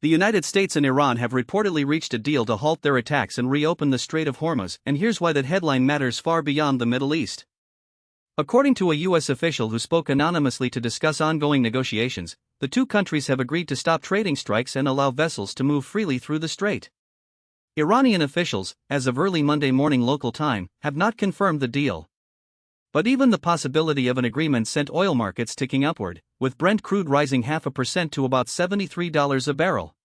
The United States and Iran have reportedly reached a deal to halt their attacks and reopen the Strait of Hormuz, and here's why that headline matters far beyond the Middle East. According to a U.S. official who spoke anonymously to discuss ongoing negotiations, the two countries have agreed to stop trading strikes and allow vessels to move freely through the strait. Iranian officials, as of early Monday morning local time, have not confirmed the deal. But even the possibility of an agreement sent oil markets ticking upward, with Brent crude rising 0.5% to about $73 a barrel.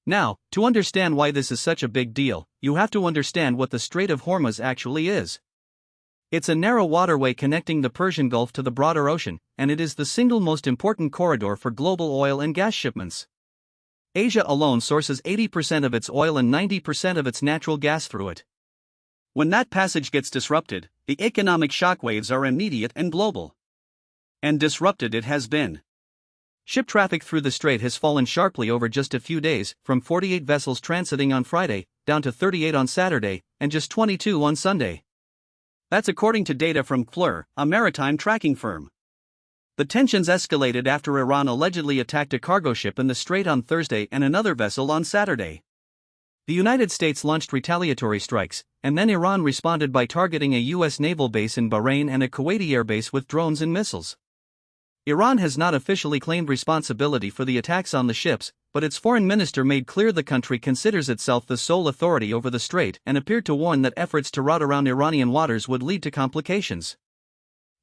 Now, to understand why this is such a big deal, you have to understand what the Strait of Hormuz actually is. It's a narrow waterway connecting the Persian Gulf to the broader ocean, and it is the single most important corridor for global oil and gas shipments. Asia alone sources 80% of its oil and 90% of its natural gas through it. When that passage gets disrupted, the economic shockwaves are immediate and global. And disrupted it has been. Ship traffic through the strait has fallen sharply over just a few days, from 48 vessels transiting on Friday, down to 38 on Saturday, and just 22 on Sunday. That's according to data from CLR, a maritime tracking firm. The tensions escalated after Iran allegedly attacked a cargo ship in the strait on Thursday and another vessel on Saturday. The United States launched retaliatory strikes, and then Iran responded by targeting a U.S. naval base in Bahrain and a Kuwaiti airbase with drones and missiles. Iran has not officially claimed responsibility for the attacks on the ships, but its foreign minister made clear the country considers itself the sole authority over the strait and appeared to warn that efforts to route around Iranian waters would lead to complications.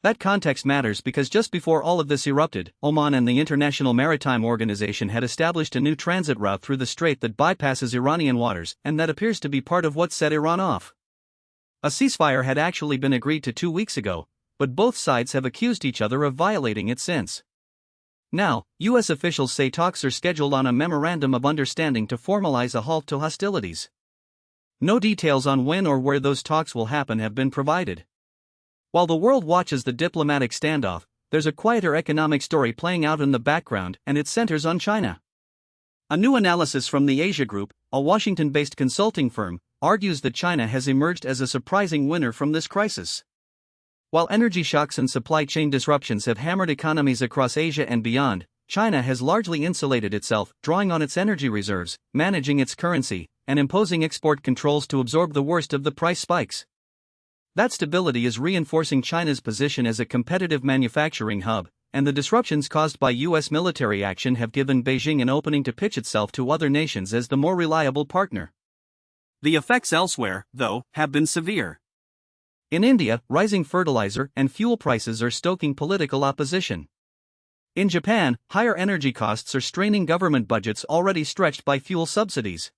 That context matters because just before all of this erupted, Oman and the International Maritime Organization had established a new transit route through the strait that bypasses Iranian waters, and that appears to be part of what set Iran off. A ceasefire had actually been agreed to 2 weeks ago, but both sides have accused each other of violating it since. Now, U.S. officials say talks are scheduled on a memorandum of understanding to formalize a halt to hostilities. No details on when or where those talks will happen have been provided. While the world watches the diplomatic standoff, there's a quieter economic story playing out in the background, and it centers on China. A new analysis from the Asia Group, a Washington-based consulting firm, argues that China has emerged as a surprising winner from this crisis. While energy shocks and supply chain disruptions have hammered economies across Asia and beyond, China has largely insulated itself, drawing on its energy reserves, managing its currency, and imposing export controls to absorb the worst of the price spikes. That stability is reinforcing China's position as a competitive manufacturing hub, and the disruptions caused by U.S. military action have given Beijing an opening to pitch itself to other nations as the more reliable partner. The effects elsewhere, though, have been severe. In India, rising fertilizer and fuel prices are stoking political opposition. In Japan, higher energy costs are straining government budgets already stretched by fuel subsidies.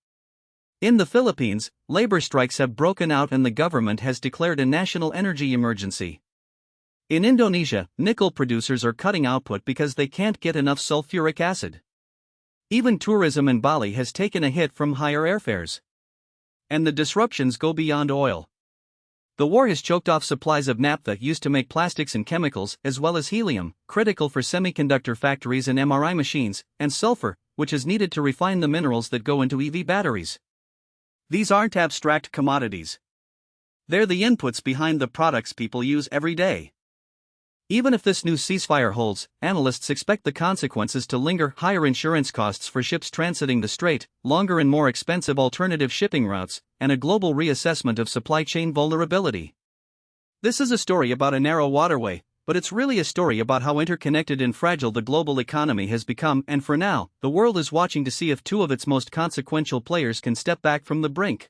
In the Philippines, labor strikes have broken out and the government has declared a national energy emergency. In Indonesia, nickel producers are cutting output because they can't get enough sulfuric acid. Even tourism in Bali has taken a hit from higher airfares. And the disruptions go beyond oil. The war has choked off supplies of naphtha used to make plastics and chemicals, as well as helium, critical for semiconductor factories and MRI machines, and sulfur, which is needed to refine the minerals that go into EV batteries. These aren't abstract commodities. They're the inputs behind the products people use every day. Even if this new ceasefire holds, analysts expect the consequences to linger: higher insurance costs for ships transiting the strait, longer and more expensive alternative shipping routes, and a global reassessment of supply chain vulnerability. This is a story about a narrow waterway, but it's really a story about how interconnected and fragile the global economy has become, and for now, the world is watching to see if two of its most consequential players can step back from the brink.